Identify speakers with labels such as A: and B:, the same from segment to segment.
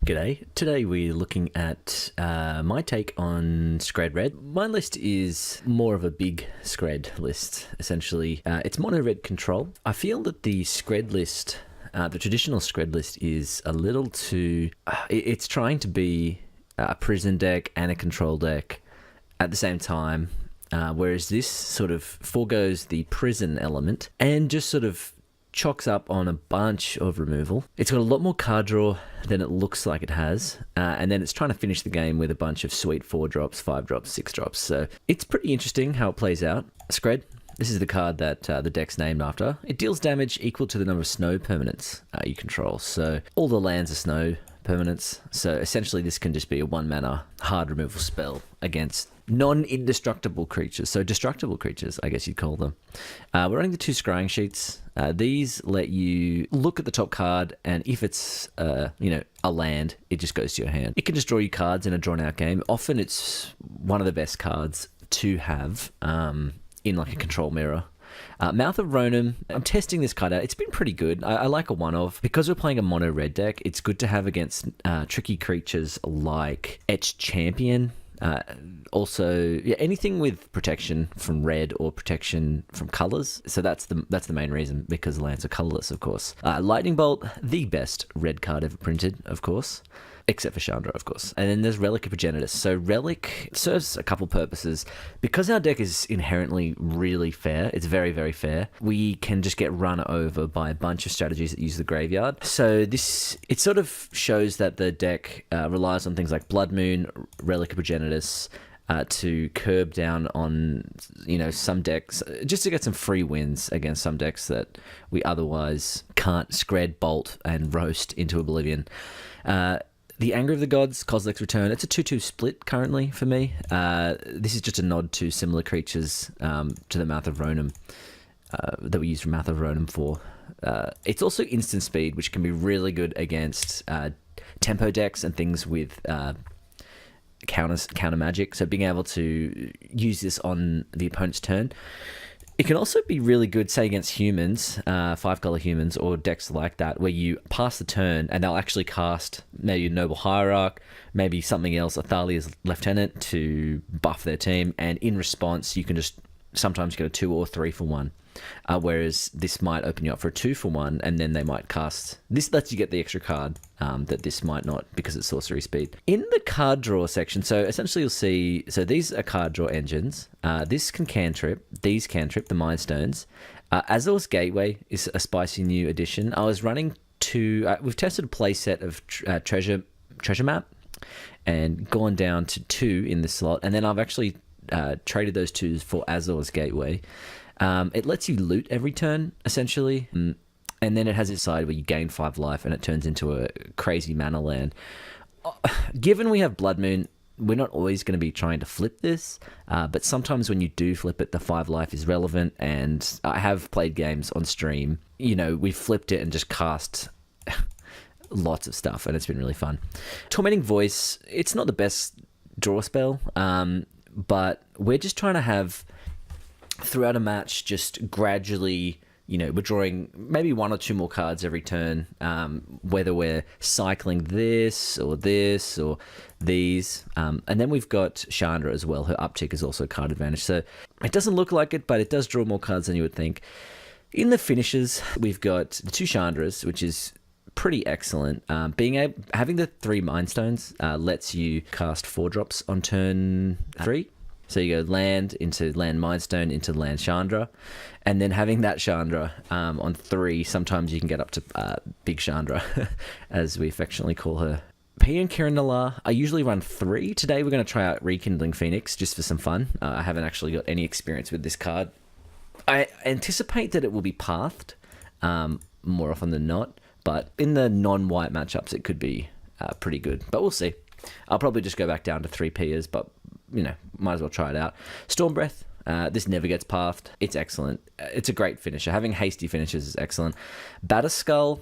A: G'day. Today we're looking at my take on Skred Red. My list is more of a big Skred list, essentially. It's mono red control. I feel that the Skred list, the traditional Skred list, is a little too... it's trying to be a prison deck and a control deck at the same time, whereas this sort of foregoes the prison element and just sort of chalks up on a bunch of removal. It's got a lot more card draw than it looks like it has, and then it's trying to finish the game with a bunch of sweet 4-drops, 5-drops, 6-drops. So it's pretty interesting how it plays out. Skred, this is the card that the deck's named after. It deals damage equal to the number of snow permanents you control. So all the lands are snow permanents. So essentially this can just be a 1-mana hard removal spell against non-indestructible creatures. So destructible creatures, I guess you'd call them. We're running the 2 scrying sheets. These let you look at the top card, and if it's a land, it just goes to your hand. It can just draw you cards in a drawn-out game. Often it's one of the best cards to have in like a control mirror. Mouth of Ronan, I'm testing this card out. It's been pretty good. I like a one-of. Because we're playing a mono red deck, it's good to have against tricky creatures like Etched Champion. Also, anything with protection from red or protection from colors. So that's the main reason, because lands are colorless, of course. Lightning Bolt, the best red card ever printed, of course. Except for Chandra, of course. And then there's Relic of Progenitus. So Relic serves a couple purposes. Because our deck is inherently really fair, it's very, very fair, we can just get run over by a bunch of strategies that use the graveyard. So it sort of shows that the deck relies on things like Blood Moon, Relic of Progenitus, to curb down on, some decks, just to get some free wins against some decks that we otherwise can't Skred, Bolt, and roast into oblivion. The Anger of the Gods, Kozilek's Return, it's a 2-2 split currently for me. This is just a nod to similar creatures to the Mouth of Ronan that we use from Mouth of Ronan for. It's also instant speed, which can be really good against tempo decks and things with counter magic. So being able to use this on the opponent's turn. It can also be really good, say, against humans, 5-color humans, or decks like that, where you pass the turn and they'll actually cast maybe a Noble Hierarch, maybe something else, a Thalia's Lieutenant, to buff their team, and in response, you can just sometimes get a 2 or 3 for 1. Whereas this might open you up for a 2 for 1, and then they might cast... This lets you get the extra card that this might not, because it's sorcery speed. In the card draw section, so essentially you'll see... So these are card draw engines. This can cantrip. These cantrip, the Mind Stones. Azor's Gateway is a spicy new addition. I was running 2... we've tested a play set of treasure map and gone down to 2 in this slot. And then I've actually traded those 2s for Azor's Gateway. It lets you loot every turn, essentially, and then it has its side where you gain 5 life and it turns into a crazy mana land. Given we have Blood Moon, we're not always going to be trying to flip this, but sometimes when you do flip it, the 5 life is relevant, and I have played games on stream. We've flipped it and just cast lots of stuff, and it's been really fun. Tormenting Voice, it's not the best draw spell, but we're just trying to have... throughout a match, just gradually, we're drawing maybe 1 or 2 more cards every turn, whether we're cycling this or these. And then we've got Chandra as well. Her uptick is also card advantage. So it doesn't look like it, but it does draw more cards than you would think. In the finishes, we've got the 2 Chandras, which is pretty excellent. Having the 3 Mind Stones lets you cast 4-drops on turn 3. So you go land into land Mind Stone into land Chandra, and then having that Chandra on 3, sometimes you can get up to Big Chandra, as we affectionately call her. P and Kiran Nala, I usually run 3. Today we're going to try out Rekindling Phoenix just for some fun. I haven't actually got any experience with this card. I anticipate that it will be pathed more often than not, but in the non-white matchups it could be pretty good. But we'll see. I'll probably just go back down to 3 Piers, but might as well try it out. Storm Breath, this never gets pathed. It's excellent. It's a great finisher. Having hasty finishes is excellent. Batterskull,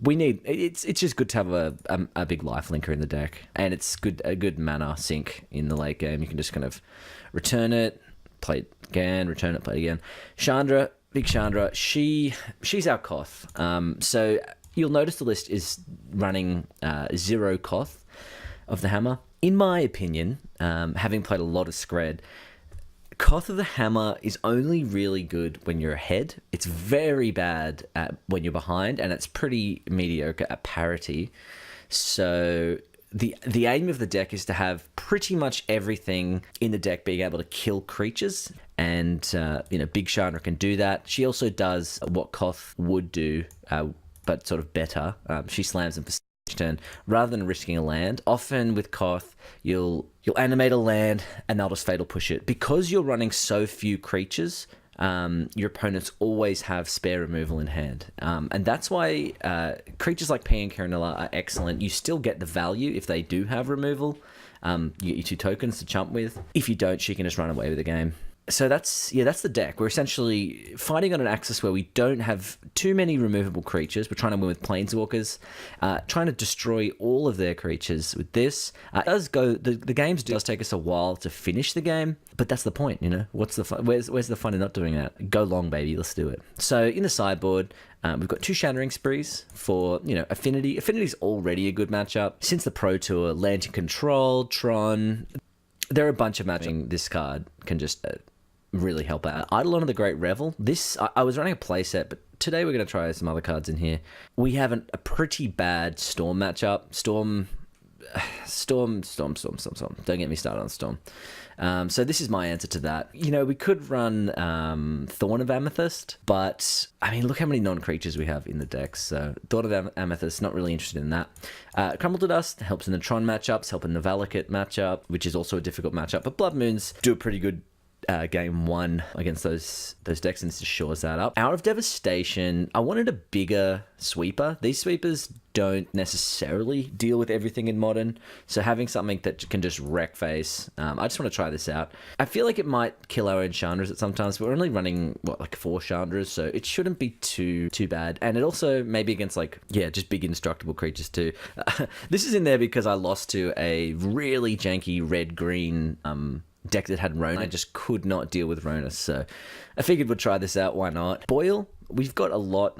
A: it's just good to have a big life linker in the deck, and it's a good mana sink in the late game. You can just kind of return it, play it again, return it, play it again. Chandra, Big Chandra, she's our Koth. So you'll notice the list is running 0 Koth of the Hammer. In my opinion, having played a lot of Skred, Koth of the Hammer is only really good when you're ahead. It's very bad when you're behind, and it's pretty mediocre at parity. So the aim of the deck is to have pretty much everything in the deck being able to kill creatures, and Big Chandra can do that. She also does what Koth would do, but sort of better. She slams them for turn rather than risking a land. Often with Koth, you'll animate a land and they'll just fatal push it. Because you're running so few creatures, your opponents always have spare removal in hand. And that's why creatures like P and Karanilla are excellent. You still get the value if they do have removal. You get your 2 tokens to chump with. If you don't, she can just run away with the game. So that's the deck. We're essentially fighting on an axis where we don't have too many removable creatures. We're trying to win with Planeswalkers, trying to destroy all of their creatures with this. The games does take us a while to finish the game, but that's the point, What's the fun? Where's the fun in not doing that? Go long, baby. Let's do it. So in the sideboard, we've got 2 Shattering Sprees for, Affinity. Affinity's already a good matchup. Since the Pro Tour, Lantern Control, Tron, there are a bunch of matching. This card can just really help out. Eidolon of the Great Revel. I was running a playset, but today we're going to try some other cards in here. We have a pretty bad Storm matchup. Storm. Don't get me started on Storm. So this is my answer to that. We could run Thorn of Amethyst, but look how many non-creatures we have in the deck. So Thorn of Amethyst, not really interested in that. Crumble to Dust helps in the Tron matchups, help in the Valakut matchup, which is also a difficult matchup. But Blood Moons do a pretty good game 1 against those decks, and this just shores that up. Hour of Devastation, I wanted a bigger sweeper. These sweepers don't necessarily deal with everything in Modern, so having something that can just wreck face, I just want to try this out. I feel like it might kill our own Chandras at sometimes, but we're only running, 4 Chandras, so it shouldn't be too bad. And it also maybe against, just big indestructible creatures too. This is in there because I lost to a really janky red-green deck that had Rona. I just could not deal with Rona, so I figured we'd try this out. Why not? Boil, we've got a lot.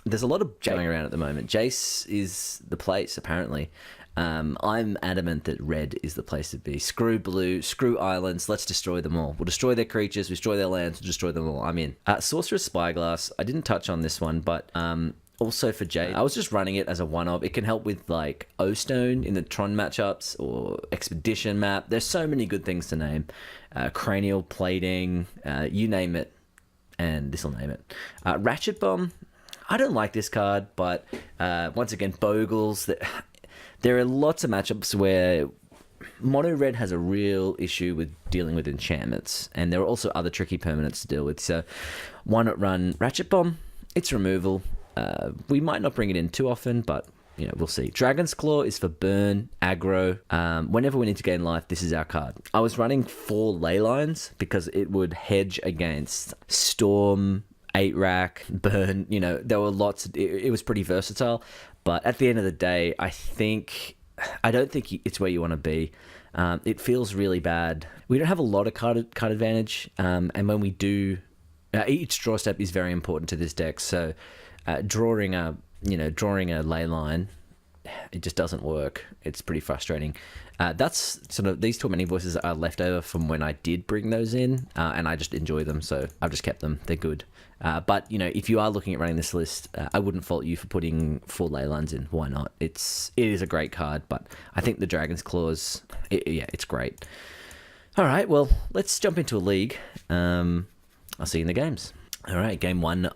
A: There's a lot of going around at the moment. Jace is the place, apparently. I'm adamant that red is the place to be. Screw blue, screw islands, let's destroy them all. We'll destroy their creatures, we'll destroy their lands, we'll destroy them all. I'm in. Sorcerer's Spyglass, I didn't touch on this one, but also for Jade, I was just running it as a one-off. It can help with O-Stone in the Tron matchups or Expedition map. There's so many good things to name. Cranial Plating, you name it, and this will name it. Ratchet Bomb, I don't like this card, but once again, Bogles. There are lots of matchups where Mono Red has a real issue with dealing with enchantments, and there are also other tricky permanents to deal with. So why not run Ratchet Bomb? It's removal. We might not bring it in too often, but we'll see. Dragon's Claw is for burn, aggro. Whenever we need to gain life, this is our card. I was running 4 ley lines because it would hedge against Storm, 8-rack, burn. There were lots. It was pretty versatile, but at the end of the day, I don't think it's where you want to be. It feels really bad. We don't have a lot of card advantage, and when we do, each draw step is very important to this deck. So drawing a ley line, it just doesn't work. It's pretty frustrating. That's sort of, these tormenting voices are left over from when I did bring those in, and I just enjoy them, so I've just kept them. They're good. But if you are looking at running this list, I wouldn't fault you for putting 4 ley lines in. Why not? It is a great card, but I think the Dragon's Claws, it's great. All right, well, let's jump into a league. I'll see you in the games. All right, game 1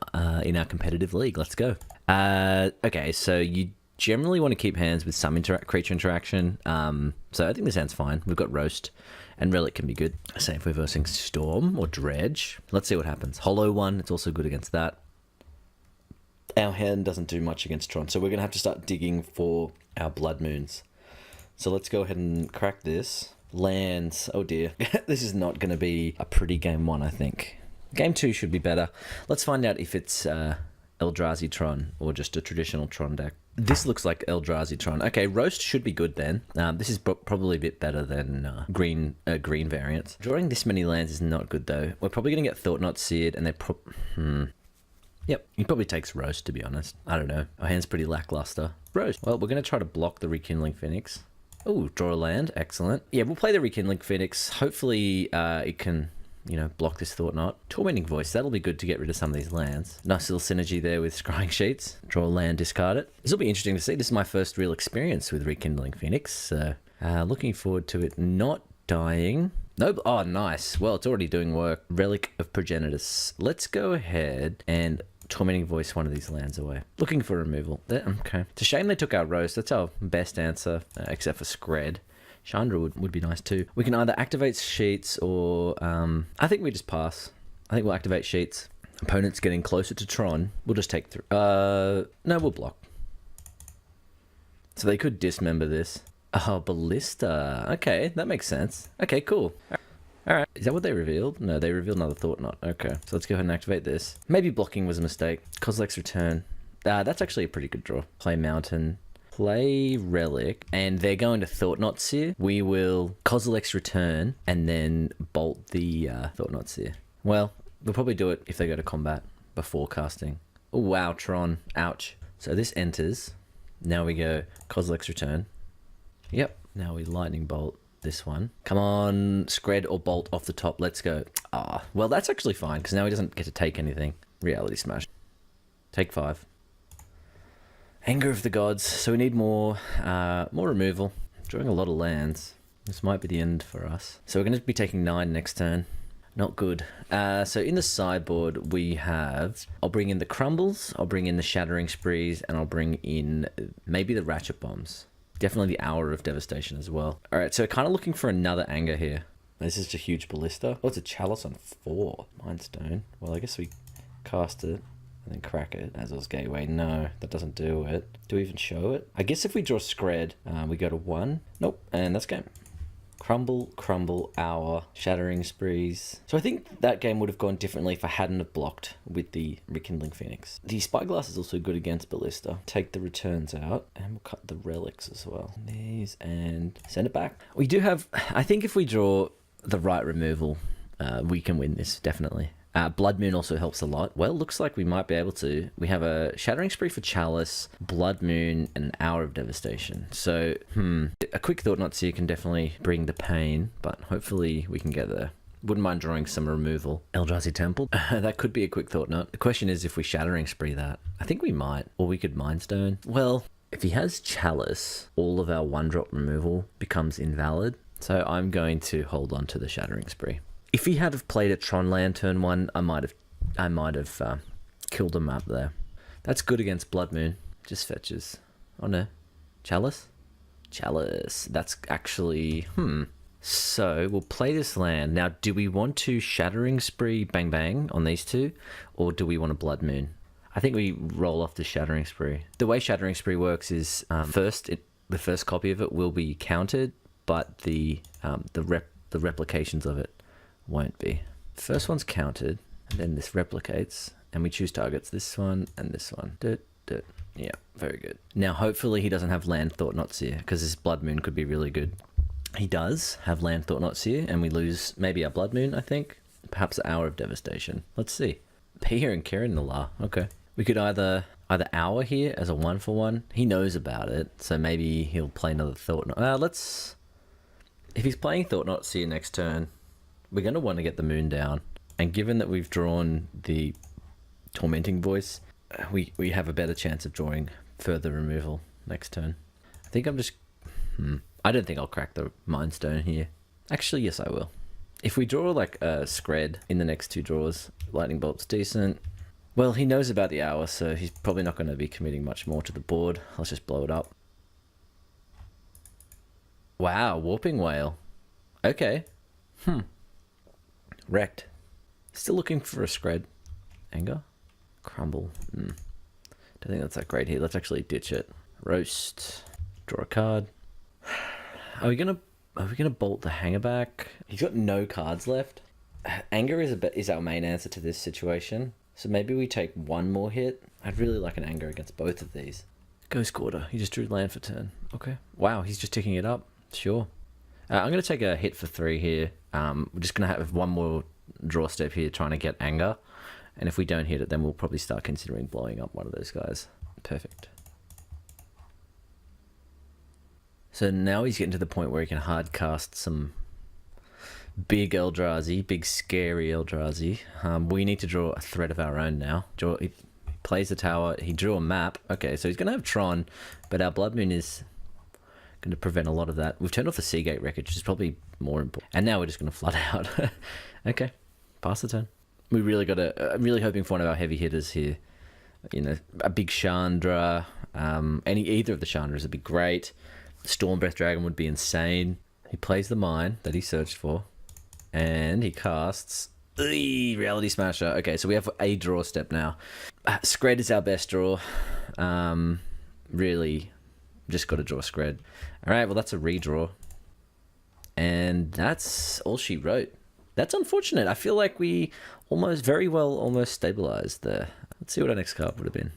A: in our competitive league. Let's go. Okay, so you generally want to keep hands with some creature interaction. So I think this hand's fine. We've got Roast, and Relic can be good. Same if we're versing Storm or Dredge. Let's see what happens. Hollow 1, it's also good against that. Our hand doesn't do much against Tron, so we're going to have to start digging for our Blood Moons. So let's go ahead and crack this. Lands. Oh dear. This is not going to be a pretty game 1, I think. Game 2 should be better. Let's find out if it's Eldrazi Tron or just a traditional Tron deck. This looks like Eldrazi Tron. Okay, Roast should be good then. This is probably a bit better than green variants. Drawing this many lands is not good though. We're probably going to get Thought Not Seared, and they're Yep, he probably takes Roast, to be honest. I don't know. Our hand's pretty lackluster. Roast. Well, we're going to try to block the Rekindling Phoenix. Oh, draw a land. Excellent. Yeah, we'll play the Rekindling Phoenix. Hopefully it can, you know, block this Thought Knot. Tormenting Voice. That'll be good to get rid of some of these lands. Nice little synergy there with Scrying Sheets. Draw a land, discard it. This will be interesting to see. This is my first real experience with Rekindling Phoenix. So looking forward to it not dying. Nope. Oh, nice. Well, it's already doing work. Relic of Progenitus. Let's go ahead and Tormenting Voice one of these lands away. Looking for removal. Okay. It's a shame they took our Roast. That's our best answer, except for Skred. Chandra would be nice too. We can either activate Sheets or... I think we just pass. I think we'll activate Sheets. Opponent's getting closer to Tron. We'll just take... no, we'll block. So they could dismember this. Oh, Ballista. Okay, that makes sense. Okay, cool. Alright. Is that what they revealed? No, they revealed another Thought Knot. Okay, so let's go ahead and activate this. Maybe blocking was a mistake. Kozilek's Return. That's actually a pretty good draw. Play Mountain. Play Relic. And they're going to Thought Knot Seer. We will Kozilek's Return and then bolt the Thought Knot Seer. Well, we'll probably do it if they go to combat before casting. Oh, wow, Tron. Ouch. So this enters. Now we go Kozilek's Return. Yep. Now we Lightning Bolt this one. Come on, Skred or Bolt off the top. Let's go. Ah, well, that's actually fine because now he doesn't get to take anything. Reality Smash. Take 5. Anger of the Gods. So we need more removal. Drawing a lot of lands. This might be the end for us. So we're going to be taking 9 next turn. Not good. So in the sideboard we have... I'll bring in the Crumbles. I'll bring in the Shattering Sprees. And I'll bring in maybe the Ratchet Bombs. Definitely the Hour of Devastation as well. All right, so kind of looking for another anger here. This is a huge Ballista. Oh, it's a Chalice on 4. Mind Stone. Well, I guess we cast it and then crack it. Azor's Gateway. No, that doesn't do it. Do we even show it? I guess if we draw Skred, we go to 1. Nope, and that's game. Crumble, Hour, Shattering Sprees. So I think that game would have gone differently if I hadn't have blocked with the Rekindling Phoenix. The Spyglass is also good against Ballista. Take the returns out, and we'll cut the relics as well. These, and send it back. We do have... I think if we draw the right removal, we can win this, definitely. Blood Moon also helps a lot. Well, looks like we might be able to. We have a Shattering Spree for Chalice, Blood Moon, and an Hour of Devastation. So, a quick Thought Knot Seer can definitely bring the pain, but hopefully we can get there. Wouldn't mind drawing some removal. Eldrazi Temple. That could be a quick Thought Knot. The question is if we Shattering Spree that. I think we might. Or we could Mind Stone. Well, if he has Chalice, all of our 1-drop removal becomes invalid. So I'm going to hold on to the Shattering Spree. If he had have played a Tron land turn 1, I might have killed him up there. That's good against Blood Moon. Just fetches. Oh no. Chalice? Chalice. That's actually... So, we'll play this land. Now, do we want to Shattering Spree bang bang on these two? Or do we want a Blood Moon? I think we roll off the Shattering Spree. The way Shattering Spree works is the first copy of it will be counted, but the replications of it won't be. First one's counted, and then this replicates, and we choose targets. This one and this one. Yeah, very good. Now, hopefully he doesn't have land Thought Knot Seer, because this Blood Moon could be really good. He does have land Thought Knot Seer, and we lose maybe our Blood Moon, I think. Perhaps an Hour of Devastation. Let's see. Pia and Kieran Nala. Okay. We could either Hour here as a 1-for-1. He knows about it, so maybe he'll play another Thought Knot. If he's playing Thought Knot Seer next turn, we're going to want to get the Moon down. And given that we've drawn the Tormenting Voice, we have a better chance of drawing further removal next turn. I think I'm just... I don't think I'll crack the Mind Stone here. Actually, yes, I will. If we draw like a Skred in the next 2 draws, Lightning Bolt's decent. Well, he knows about the Hour, so he's probably not going to be committing much more to the board. Let's just blow it up. Wow, Warping Whale. Okay. Wrecked. Still looking for a Skred. Anger? Crumble. Don't think that's that great here. Let's actually ditch it. Roast. Draw a card. Are we gonna bolt the hanger back? He's got no cards left. Anger is our main answer to this situation. So maybe we take 1 more hit. I'd really like an Anger against both of these. Ghost Quarter. He just drew land for turn. Okay. Wow, he's just ticking it up. Sure. I'm going to take a hit for 3 here. We're just going to have 1 more draw step here trying to get Anger. And if we don't hit it, then we'll probably start considering blowing up one of those guys. Perfect. So now he's getting to the point where he can hard cast some big Eldrazi, big scary Eldrazi. We need to draw a threat of our own now. He plays the tower, he drew a map. Okay, so he's going to have Tron, but our Blood Moon is going to prevent a lot of that. We've turned off the Seagate Wreckage, which is probably more important. And now we're just going to flood out. Okay, pass the turn. We really got to... I'm really hoping for one of our heavy hitters here. You know, a big Chandra. Either of the Chandras would be great. Stormbreath Dragon would be insane. He plays the mine that he searched for. And he casts... Reality Smasher. Okay, so we have a draw step now. Skred is our best draw. Really, just got to draw Skred. Alright, well that's a redraw. And that's all she wrote. That's unfortunate. I feel like we almost stabilized there. Let's see what our next card would have been.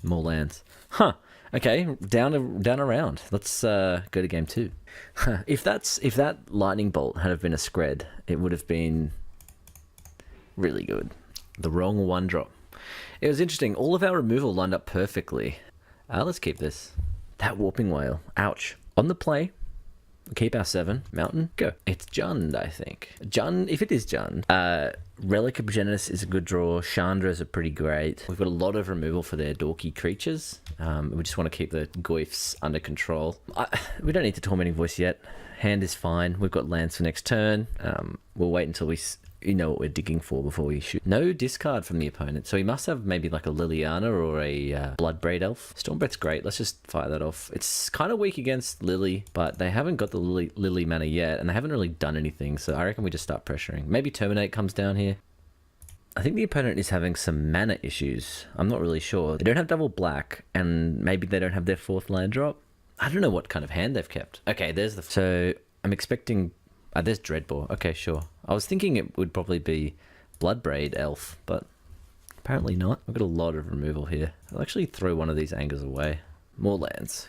A: More lands. Huh. Okay, down around. Let's go to game 2. If that lightning bolt had have been a Skred, it would have been really good. The wrong one drop. It was interesting. All of our removal lined up perfectly. Let's keep this. That Warping Whale. Ouch. On the play. Keep our 7. Mountain. Go. It's Jund, I think. Jund, if it is Jund. Relic of Progenitus is a good draw. Chandras are pretty great. We've got a lot of removal for their dorky creatures. We just want to keep the Goyfs under control. We don't need to Tormenting Voice yet. Hand is fine. We've got lands for next turn. We'll wait until we know what we're digging for before we shoot. No discard from the opponent, so he must have maybe like a Liliana or a Bloodbraid Elf. Stormbreath's great. Let's just fire that off. It's kind of weak against Lily, but they haven't got the Lily mana yet, and they haven't really done anything, so I reckon we just start pressuring. Maybe Terminate comes down here. I think the opponent is having some mana issues. I'm not really sure. They don't have double black, and maybe they don't have their 4th land drop. I don't know what kind of hand they've kept. Okay, there's the... So I'm expecting... there's Dreadbore. Okay, sure. I was thinking it would probably be Bloodbraid Elf, but apparently not. I've got a lot of removal here. I'll actually throw one of these angers away. More lands.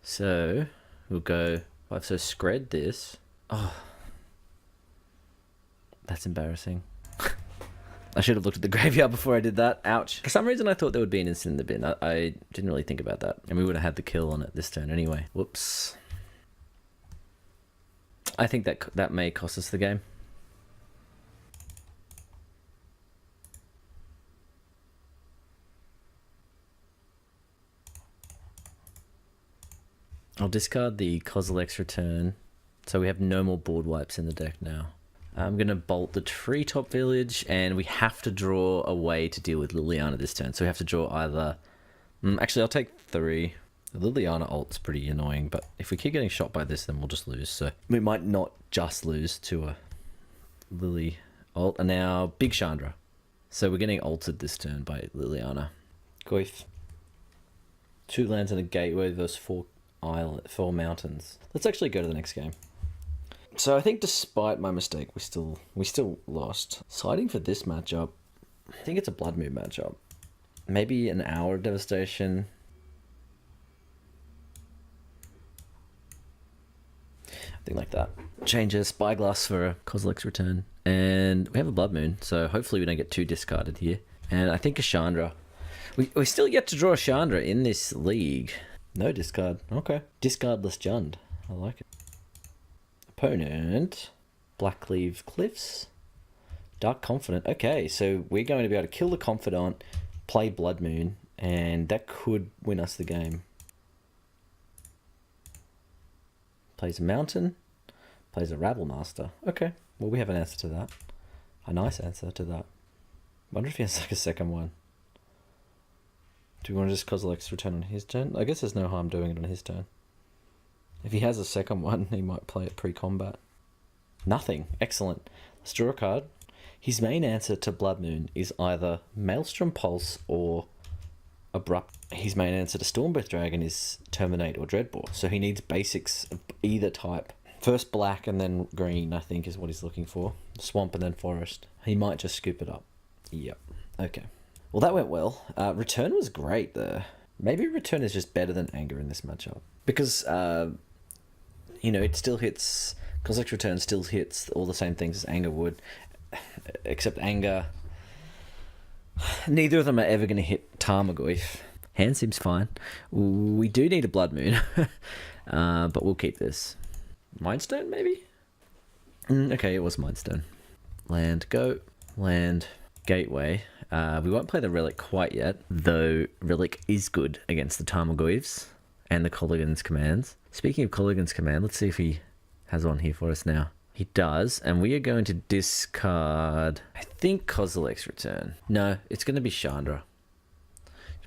A: So we'll go... I've so Skred this. Oh. That's embarrassing. I should have looked at the graveyard before I did that. Ouch. For some reason I thought there would be an instant in the bin. I didn't really think about that. And we would have had the kill on it this turn anyway. Whoops. I think that may cost us the game. I'll discard the Kozilek's Return, so we have no more board wipes in the deck now. I'm going to bolt the Treetop Village, and we have to draw a way to deal with Liliana this turn. So we have to draw either... actually, I'll take 3. The Liliana ult's pretty annoying, but if we keep getting shot by this, then we'll just lose. So we might not just lose to a Lily ult. And now Big Chandra. So we're getting ulted this turn by Liliana. Goyf. 2 lands and a gateway versus 4 mountains. Let's actually go to the next game. So I think despite my mistake, we still lost. Siding for this matchup, I think it's a Blood Moon matchup. Maybe an Hour of Devastation. Like that. Change a Spyglass for a Kozilek's Return. And we have a Blood Moon, so hopefully we don't get too discarded here. And I think a Chandra. We still yet to draw a Chandra in this league. No discard. Okay. Discardless Jund. I like it. Opponent. Blackleaf Cliffs. Dark Confidant. Okay, so we're going to be able to kill the Confidant, play Blood Moon, and that could win us the game. Plays a Mountain, plays a Rabble Master. Okay, well we have an answer to that. A nice answer to that. Wonder if he has like a second one. Do we want to just Kozilek's Return on his turn? I guess there's no harm doing it on his turn. If he has a second one, he might play it pre-combat. Nothing. Excellent. Let's draw a card. His main answer to Blood Moon is either Maelstrom Pulse or Abrupt. His main answer to Stormbreath Dragon is Terminate or Dreadbore. So he needs basics of either type. First black and then green, I think, is what he's looking for. Swamp and then forest. He might just scoop it up. Yep. Okay. Well, that went well. Return was great there. Maybe Return is just better than Anger in this matchup. Because, it still hits... Kozilek's Return still hits all the same things as Anger would. Except Anger Neither of them are ever going to hit Tarmogoyf. Hand seems fine. We do need a Blood Moon, but we'll keep this. Mindstone, maybe? Okay, it was Mindstone. Land, go. Land, Gateway. We won't play the Relic quite yet, though Relic is good against the Tarmogoyfs and the Kolaghan's commands. Speaking of Kolaghan's command, let's see if he has one here for us now. He does, and we are going to discard, I think, Kozilek's Return. No, it's going to be Chandra.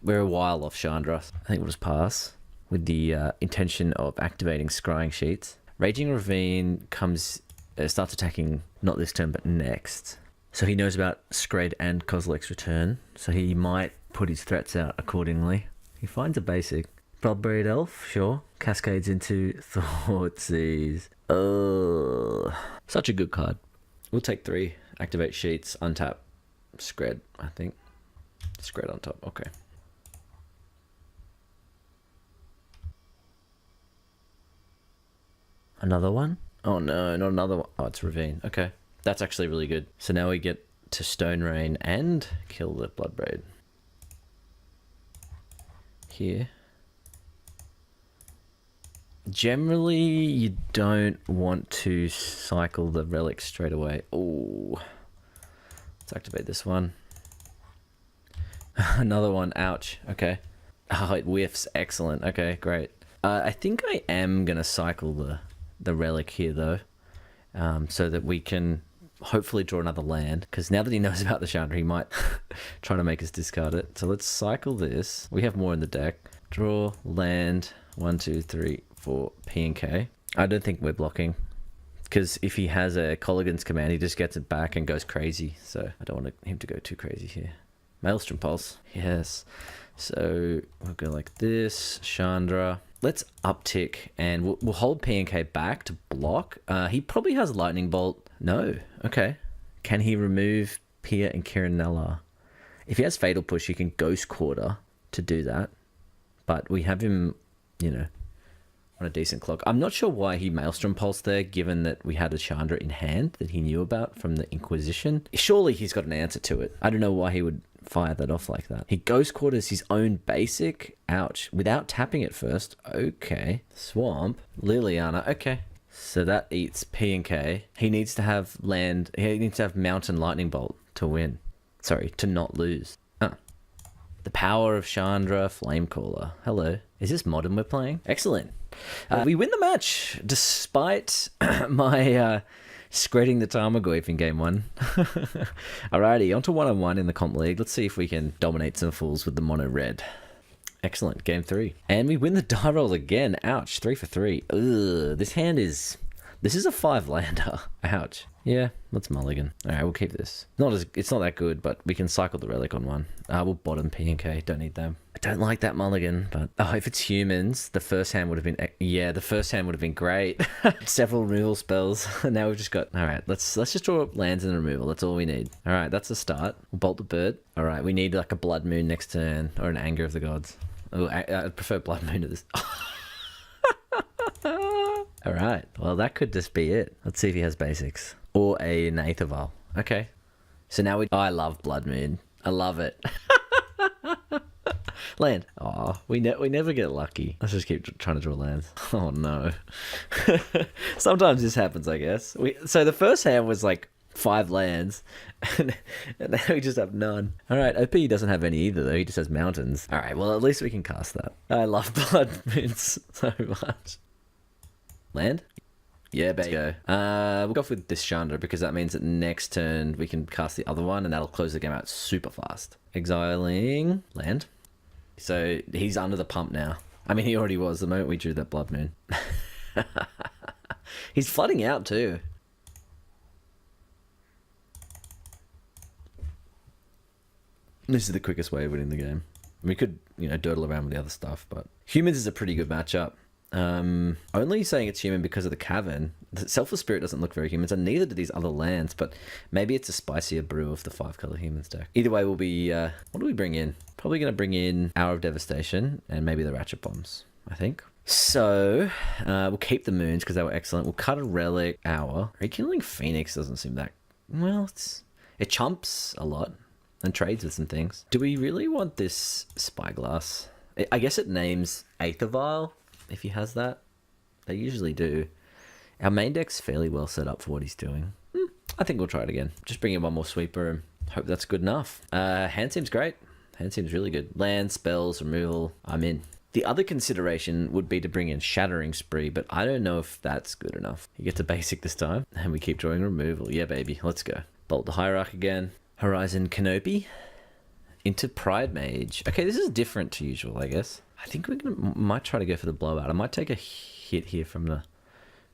A: We're a while off Chandra. I think we'll just pass with the intention of activating Scrying Sheets. Raging Ravine comes, starts attacking not this turn, but next. So he knows about Skred and Kozilek's Return, so he might put his threats out accordingly. He finds a basic. Bloodbraid Elf, sure. Cascades into Thoughtseize. Oh, such a good card. We'll take 3. Activate Sheets, untap Skred, I think. Skred on top, okay. Another one? Oh no, not another one. Oh, it's Ravine. Okay, that's actually really good. So now we get to Stone Rain and kill the Bloodbraid. Here. Generally, you don't want to cycle the Relic straight away. Oh, let's activate this one. Another one. Ouch. Okay. Oh, it whiffs. Excellent. Okay, great. I think I am going to cycle the Relic here, though, so that we can hopefully draw another land, because now that he knows about the Chandra, he might try to make us discard it. So let's cycle this. We have more in the deck. Draw, land, 1, 2, 3, 4, P and K. I don't think we're blocking, because if he has a Kolaghan's command, he just gets it back and goes crazy. So I don't want him to go too crazy here. Maelstrom Pulse. Yes. So we'll go like this. Chandra. Let's uptick, and we'll hold P and K back to block. He probably has Lightning Bolt. No. Okay. Can he remove Pia and Kiranella? If he has Fatal Push, he can Ghost Quarter to do that. But we have him, you know, on a decent clock. I'm not sure why he Maelstrom Pulse there, given that we had a Chandra in hand that he knew about from the Inquisition. Surely he's got an answer to it. I don't know why he would fire that off like that. He Ghost Quarters his own basic. Ouch. Without tapping it first. Okay. Swamp. Liliana. Okay. So that eats P and K. He needs to have land. He needs to have Mountain Lightning Bolt to win. Sorry, to not lose. The power of Chandra, Flamecaller. Hello. Is this Modern we're playing? Excellent. We win the match, despite my Skredding the Tarmogoyf in game 1. Alrighty, on to 1-on-1 in the comp league. Let's see if we can dominate some fools with the mono red. Excellent, game 3. And we win the die roll again. Ouch, 3 for 3. Ugh, this hand is... This is a 5-lander. Ouch. Yeah, let's mulligan. Alright, we'll keep this. It's not that good, but we can cycle the Relic on one. We'll bottom P and K. Don't need them. I don't like that mulligan, but... Oh, if it's humans, the first hand would have been... Yeah, the first hand would have been great. Several removal spells. Now we've just got... Alright, let's just draw up lands and removal. That's all we need. Alright, that's the start. We'll bolt the bird. Alright, we need like a Blood Moon next turn. Or an Anger of the Gods. Oh, I'd prefer Blood Moon to this. Alright, well that could just be it. Let's see if he has basics. Or an Aetherval. Okay. So now I love Blood Moon. I love it. Land. Oh, we never get lucky. Let's just keep trying to draw lands. Oh no. Sometimes this happens, I guess. So the first hand was like 5 lands, and now we just have none. Alright, OP doesn't have any either though. He just has mountains. Alright, well at least we can cast that. I love Blood Moons so much. Land? Yeah, baby. Go. We'll go off with this Chandra because that means that next turn we can cast the other one and that'll close the game out super fast. Exiling land. So he's under the pump now. I mean, he already was the moment we drew that Blood Moon. He's flooding out too. This is the quickest way of winning the game. We could, dawdle around with the other stuff, but humans is a pretty good matchup. Only saying it's human because of the cavern. The Selfless Spirit doesn't look very human, and neither do these other lands, but maybe it's a spicier brew of the 5-color humans deck. Either way, we'll be, what do we bring in? Probably going to bring in Hour of Devastation and maybe the Ratchet Bombs, I think. So, we'll keep the moons because they were excellent. We'll cut a Relic. Hour. Rekindling Phoenix doesn't seem that... Well, it chumps a lot. and trades with some things. Do we really want this Spyglass? I guess it names Aether Vial if he has that. They usually do. Our main deck's fairly well set up for what he's doing. I think we'll try it again. Just bring in one more sweeper and hope that's good enough. Hand seems great. Hand seems really good. Land, spells, removal, I'm in. The other consideration would be to bring in Shattering Spree, but I don't know if that's good enough. He gets a basic this time, and we keep drawing removal. Yeah, baby, let's go. Bolt the Hierarch again. Horizon Canopy. Into Pride Mage. Okay, this is different to usual, I guess. I think we might try to go for the blowout. I might take a hit here from the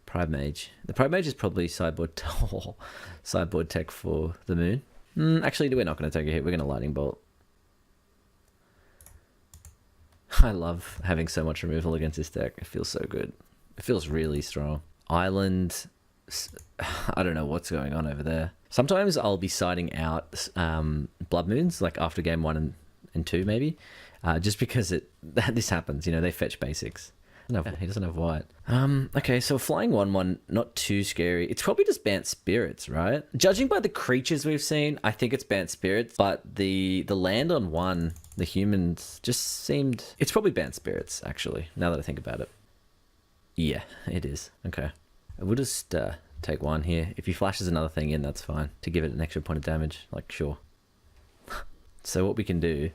A: Pride Mage. The Pride Mage is probably sideboard tech for the moon. Actually, we're not going to take a hit. We're going to Lightning Bolt. I love having so much removal against this deck. It feels so good. It feels really strong. Island. I don't know what's going on over there. Sometimes I'll be siding out Blood Moons, like after game 1 and 2 maybe. Just because this happens, you know, they fetch basics. No, he doesn't have white. Okay, so flying 1/1, not too scary. It's probably just Bant Spirits, right? Judging by the creatures we've seen, I think it's Bant Spirits, but the land on 1, the humans, just seemed... It's probably Bant Spirits, actually, now that I think about it. Yeah, it is. Okay. We'll just take 1 here. If he flashes another thing in, that's fine. To give it an extra point of damage, like, sure. So what we can do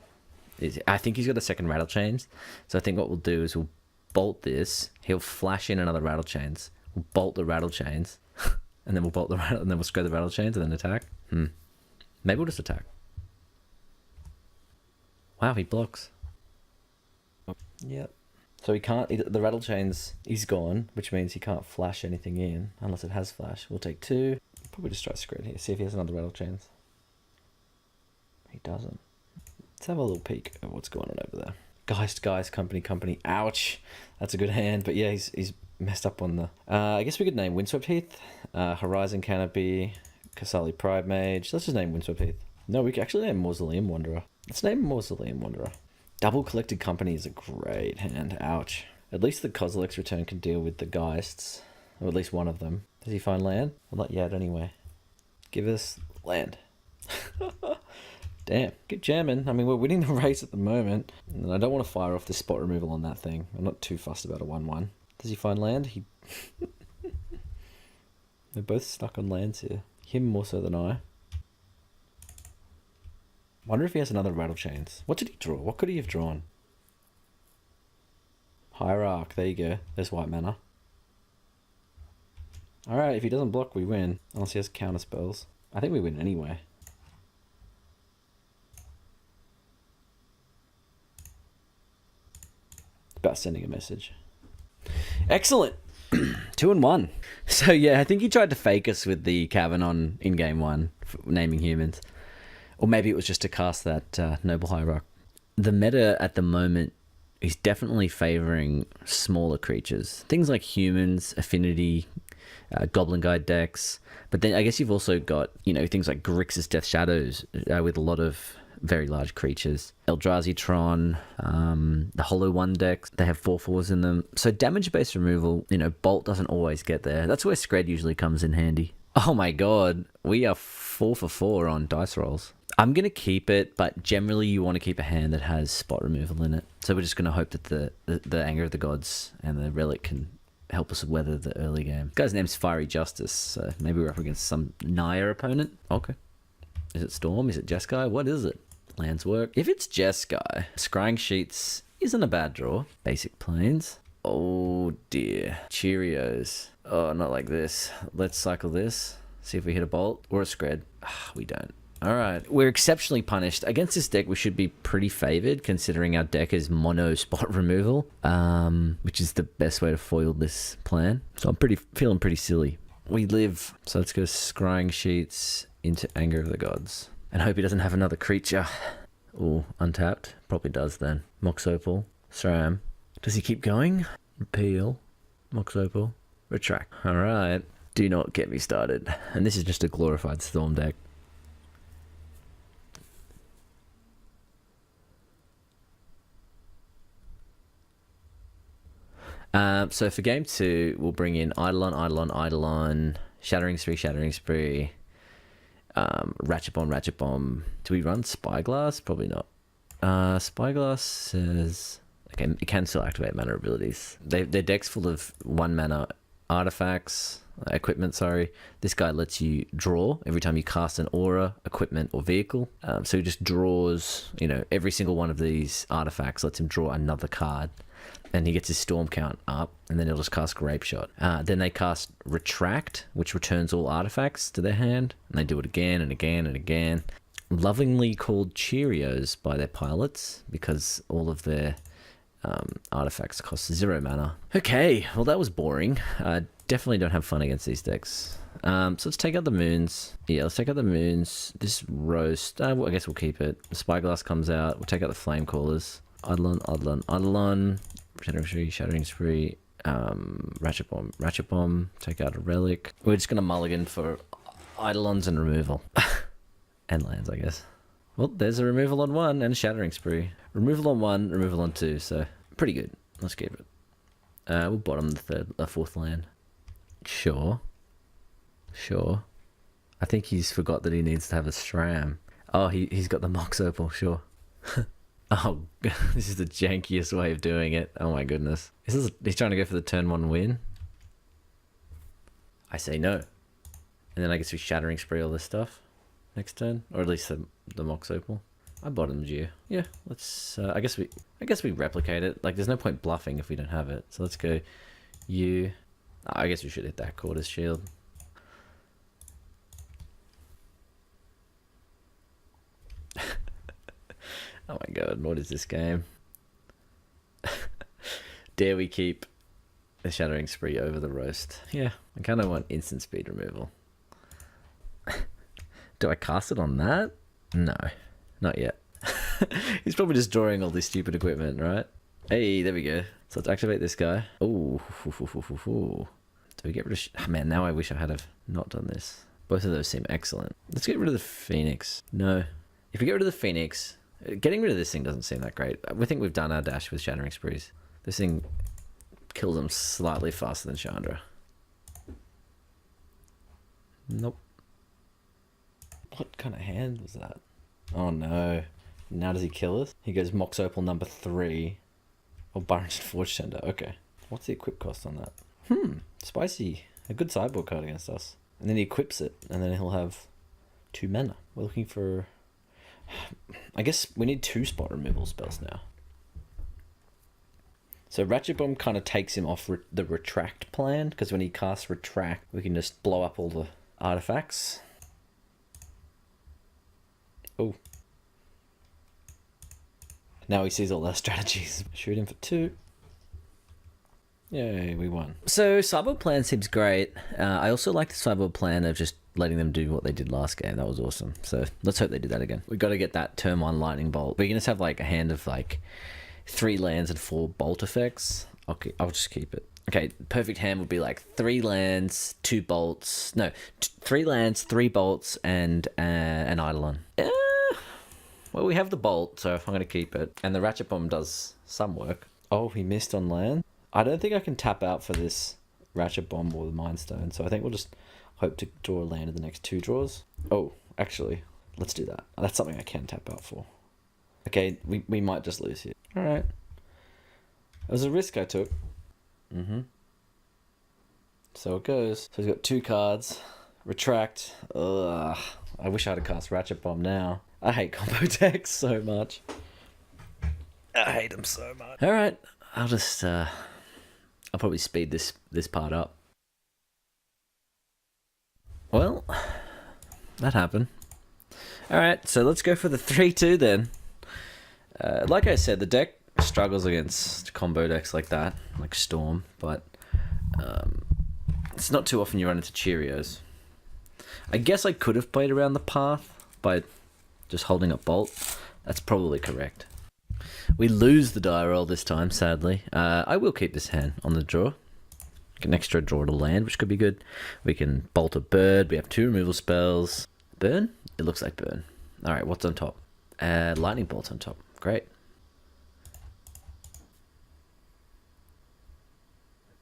A: is... I think he's got a second Rattle Chains, so I think what we'll do is we'll bolt this. He'll flash in another Rattle Chains. We'll bolt the Rattle Chains, and then we'll bolt the rattle, and then we'll Skred the Rattle Chains and then attack. Maybe we'll just attack. Wow, he blocks. Yep. So he can't. The Rattle Chains is gone, which means he can't flash anything in unless it has flash. We'll take 2. Probably just try Skred here. See if he has another Rattle Chains. He doesn't. Let's have a little peek at what's going on over there. Guys, company. Ouch. That's a good hand, but yeah, he's messed up on the... I guess we could name Windswept Heath, Horizon Canopy, Kasali Pride Mage. Let's just name Windswept Heath. No, we could actually name Mausoleum Wanderer. Let's name Mausoleum Wanderer. Double Collected Company is a great hand. Ouch. At least the Kozilek's Return can deal with the Geists, or at least one of them. Does he find land? Well, not yet, anyway. Give us land. Damn, keep jamming. I mean, we're winning the race at the moment. And I don't want to fire off this spot removal on that thing. I'm not too fussed about a 1/1. Does he find land? We're both stuck on lands here. Him more so than I. Wonder if he has another Rattle Chains. What did he draw? What could he have drawn? Hierarch. There you go. There's white mana. Alright, if he doesn't block, we win. Unless he has counter spells. I think we win anyway. About sending a message. Excellent. 2-1. So yeah, I think he tried to fake us with the Cavern in game 1 for naming humans, or maybe it was just to cast that Noble Hierarch. The meta at the moment is definitely favoring smaller creatures, things like humans, affinity, Goblin Guide decks. But then I guess you've also got, you know, things like Grixis Death Shadows with a lot of very large creatures. Eldrazi Tron, the Hollow One decks, they have 4/4s in them. So damage-based removal, you know, Bolt doesn't always get there. That's where Skred usually comes in handy. Oh my god, we are 4 for 4 on dice rolls. I'm going to keep it, but generally you want to keep a hand that has spot removal in it. So we're just going to hope that the Anger of the Gods and the Relic can help us weather the early game. The guy's name's Fiery Justice, so maybe we're up against some Naya opponent. Okay. Is it Storm? Is it Jeskai? What is it? Lands work. If it's Jeskai, Scrying Sheets isn't a bad draw. Basic Plains. Oh dear. Cheerios. Oh, not like this. Let's cycle this. See if we hit a Bolt or a Skred. We don't. Alright. We're exceptionally punished. Against this deck, we should be pretty favored, considering our deck is mono spot removal, which is the best way to foil this plan. So I'm feeling pretty silly. We live. So let's go Scrying Sheets into Anger of the Gods. And hope he doesn't have another creature. Ooh, untapped. Probably does then. Mox Opal. Sram. Does he keep going? Repeal. Mox Opal. Retract. Alright. Do not get me started. And this is just a glorified Storm deck. So for game 2, we'll bring in Eidolon, Shattering Spree, Ratchet Bomb, Ratchet Bomb. Do we run Spyglass? Probably not. Spyglass says... Okay, it can still activate mana abilities. Their deck's full of 1 mana artifacts, equipment, sorry. This guy lets you draw every time you cast an aura, equipment, or vehicle. So he just draws, every single one of these artifacts lets him draw another card. And he gets his storm count up, and then he'll just cast Grape Shot. Then they cast Retract, which returns all artifacts to their hand. And they do it again and again and again. Lovingly called Cheerios by their pilots, because all of their artifacts cost 0 mana. Okay, well that was boring. Definitely don't have fun against these decks. So let's take out the moons. Yeah, let's take out the moons. This roast, I guess we'll keep it. The Spyglass comes out. We'll take out the Flame Callers. Eidolon. Shattering Spree. Ratchet Bomb. Take out a Relic. We're just going to mulligan for Eidolons and removal. And lands, I guess. Well, there's a removal on 1 and a Shattering Spree. Removal on 1, removal on 2, so pretty good. Let's keep it. We'll bottom the 4th land. Sure. I think he's forgot that he needs to have a SRAM. Oh, he's got the Mox Opal, sure. Oh, this is the jankiest way of doing it. Oh my goodness. He's trying to go for the turn 1 win? I say no. And then I guess we Shattering Spree all this stuff next turn, or at least the Mox Opal. I bottomed you. Yeah, let's. I guess we replicate it. Like, there's no point bluffing if we don't have it. So let's go. You. I guess we should hit that Quarter's Shield. Oh my god, what is this game? Dare we keep the Shattering Spree over the roast? Yeah, I kind of want instant speed removal. Do I cast it on that? No, not yet. He's probably just drawing all this stupid equipment, right? Hey, there we go. So let's activate this guy. Oh, do we get rid of... Oh, man, now I wish I had have not done this. Both of those seem excellent. Let's get rid of the Phoenix. No. If we get rid of the Phoenix... Getting rid of this thing doesn't seem that great. We think we've done our dash with Shattering Sprees. This thing kills them slightly faster than Chandra. Nope. What kind of hand was that? Oh no. Now does he kill us? He goes Mox Opal number 3. Or Burrington Forge Tender. Okay. What's the equip cost on that? Spicy. A good sideboard card against us. And then he equips it. And then he'll have 2 mana. We're looking for... I guess we need 2 spot removal spells now. So Ratchet Bomb kind of takes him off the Retract plan, because when he casts Retract, we can just blow up all the artifacts. Oh. Now he sees all our strategies. Shoot him for 2. Yay, we won. So sideboard plan seems great. I also like the sideboard plan of just letting them do what they did last game. That was awesome. So let's hope they do that again. We got to get that turn 1 lightning bolt. We're gonna have like a hand of like 3 lands and 4 bolt effects. Okay, I'll just keep it. Okay, perfect hand would be like 3 lands, 2 bolts. No, 3 lands, 3 bolts, and an Eidolon. Well, we have the bolt, so I'm gonna keep it. And the Ratchet Bomb does some work. Oh, he missed on land. I don't think I can tap out for this Ratchet Bomb or the Mind Stone, so I think we'll just hope to draw a land in the next 2 draws. Oh, actually, let's do that. That's something I can tap out for. Okay, we might just lose here. Alright. It was a risk I took. So it goes. So he's got 2 cards. Retract. Ugh. I wish I had cast Ratchet Bomb now. I hate combo decks so much. I hate them so much. Alright, I'll just... I'll probably speed this part up. Well, that happened. Alright, so let's go for the 3-2 then. Like I said, the deck struggles against combo decks like that, like Storm, but it's not too often you run into Cheerios. I guess I could have played around the path by just holding up Bolt. That's probably correct. We lose the die roll this time, sadly. I will keep this hand on the draw. Get an extra draw to land, which could be good. We can bolt a bird. We have 2 removal spells. Burn? It looks like burn. Alright, what's on top? Lightning bolt's on top. Great.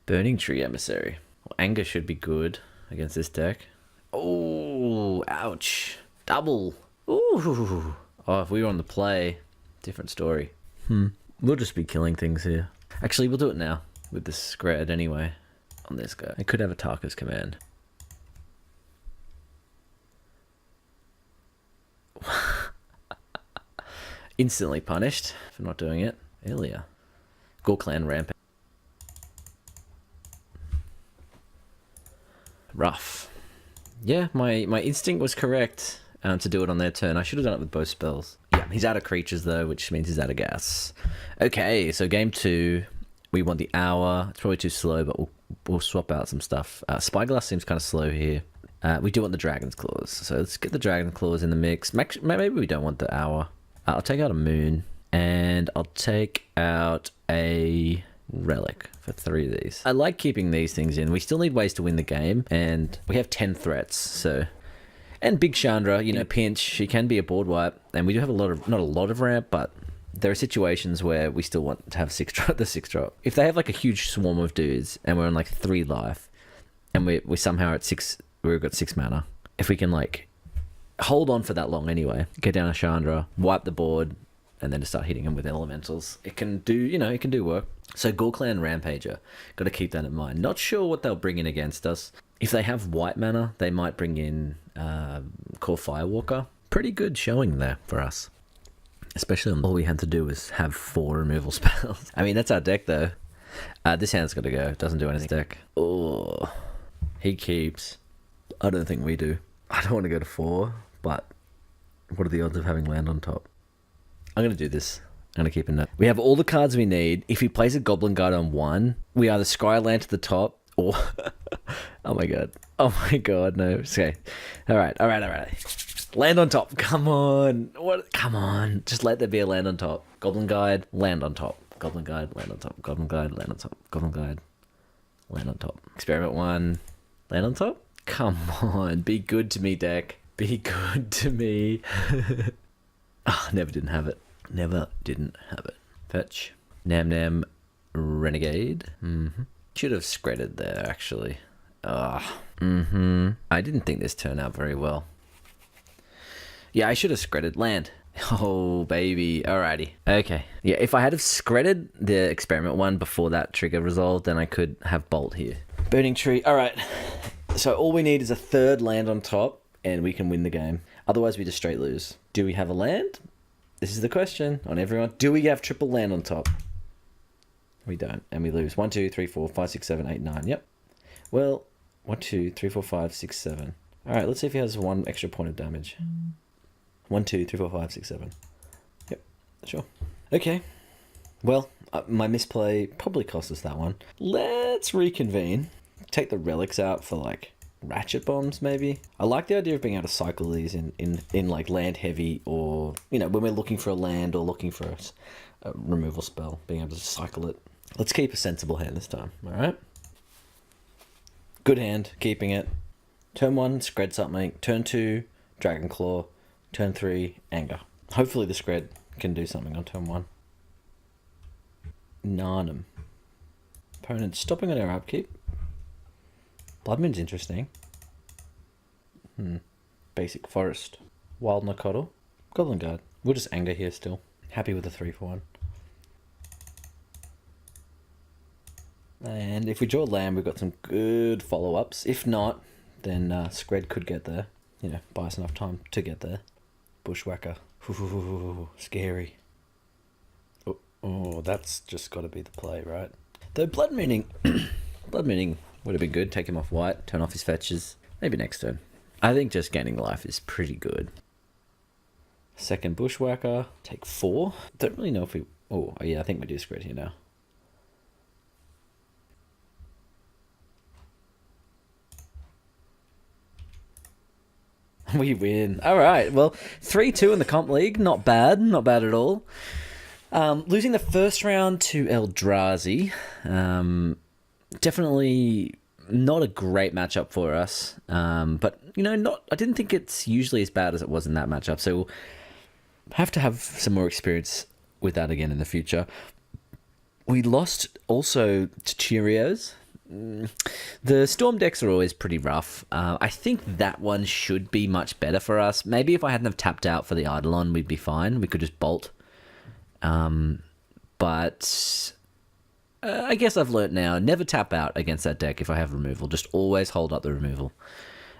A: Burning Tree Emissary. Well, anger should be good against this deck. Oh, ouch. Double. Ooh. Oh, if we were on the play, different story. We'll just be killing things here. Actually, we'll do it now with the Skred anyway. On this guy. I could have a Tarka's command. Instantly punished for not doing it earlier. Ghoul Clan Rampage. Rough. Yeah, my instinct was correct to do it on their turn. I should have done it with both spells. Yeah, he's out of creatures though, which means he's out of gas. Okay, so game 2, we want the hour. It's probably too slow, but we'll swap out some stuff. Spyglass seems kind of slow here. We do want the Dragon's Claws, so let's get the Dragon's Claws in the mix. Maybe we don't want the hour. I'll take out a Moon, and I'll take out a Relic for 3 of these. I like keeping these things in. We still need ways to win the game, and we have 10 threats, so... And Big Chandra, you know, pinch, she can be a board wipe, and we do have a lot of, not a lot of ramp, but there are situations where we still want to have the 6 drop. If they have like a huge swarm of dudes, and we're on like 3 life, and we somehow at 6, we've got 6 mana, if we can like hold on for that long anyway, get down a Chandra, wipe the board, and then to start hitting them with elementals, it can do, you know, it can do work. So Ghoul Clan Rampager, got to keep that in mind. Not sure what they'll bring in against us. If they have white mana, they might bring in Core Firewalker. Pretty good showing there for us. Especially when all we had to do was have 4 removal spells. I mean, that's our deck though. This hand's got to go. Doesn't do anything. Deck. Oh, he keeps. I don't think we do. I don't want to go to 4, but what are the odds of having land on top? I'm going to do this. I'm going to keep a note. We have all the cards we need. If he plays a Goblin Guard on 1, we either scry land to the top or... Oh my god. Oh my god, no. Okay. Alright. Land on top. Come on. What? Come on. Just let there be a land on top. Goblin Guide, land on top. Goblin Guide, land on top. Goblin Guide, land on top. Goblin Guide, land on top. Experiment 1, land on top? Come on. Be good to me, deck. Be good to me. Never didn't have it. Never didn't have it. Fetch. Nam Renegade. Should have Skredded there, actually. I didn't think this turned out very well. Yeah, I should have Skredded. Land. Oh, baby. Alrighty. Okay. Yeah, if I had have Skredded the Experiment 1 before that trigger resolved, then I could have Bolt here. Burning Tree. Alright. So all we need is a 3rd land on top, and we can win the game. Otherwise, we just straight lose. Do we have a land? This is the question on everyone. Do we have triple land on top? We don't, and we lose. 1, 2, 3, 4, 5, 6, 7, 8, 9. Yep. Well, 1, 2, 3, 4, 5, 6, 7. Alright, let's see if he has 1 extra point of damage. 1, 2, 3, 4, 5, 6, 7. Yep, sure. Okay. Well, my misplay probably cost us that one. Let's reconvene. Take the relics out for, like, ratchet bombs, maybe. I like the idea of being able to cycle these in like, land heavy, or, you know, when we're looking for a land or looking for a removal spell, being able to cycle it. Let's keep a sensible hand this time, alright? Good hand, keeping it. Turn 1, Skred something. Turn 2, Dragon Claw. Turn 3, Anger. Hopefully the Skred can do something on turn 1. Narnum. Opponent stopping on our upkeep. Blood Moon's interesting. Basic Forest. Wild Nakoddle. Goblin Guard. We'll just Anger here still. Happy with the 3 for 1. And if we draw land, we've got some good follow-ups. If not, then Skred could get there. You know, buy us enough time to get there. Bushwhacker. Ooh, scary. Oh, that's just got to be the play, right? Though Blood Mooning would have been good. Take him off white, turn off his fetches. Maybe next turn. I think just gaining life is pretty good. Second Bushwhacker. Take 4. Don't really know if we... Oh, yeah, I think we do Skred here now. We win. All right. Well, 3-2 in the comp league. Not bad. Not bad at all. Losing the first round to Eldrazi. Definitely not a great matchup for us. But, you know, I didn't think it's usually as bad as it was in that matchup. So we'll have to have some more experience with that again in the future. We lost also to Cheerios. The Storm decks are always pretty rough. I think that one should be much better for us. Maybe if I hadn't have tapped out for the Eidolon, we'd be fine. We could just bolt. But I guess I've learnt now, never tap out against that deck if I have removal. Just always hold up the removal.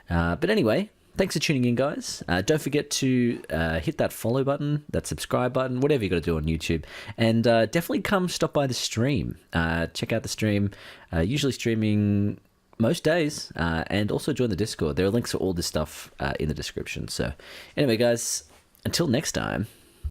A: But anyway, thanks for tuning in, guys. Don't forget to hit that follow button, that subscribe button, whatever you got to do on YouTube. And definitely come stop by the stream. Check out the stream. Usually streaming most days. And also join the Discord. There are links for all this stuff in the description. So anyway, guys, until next time.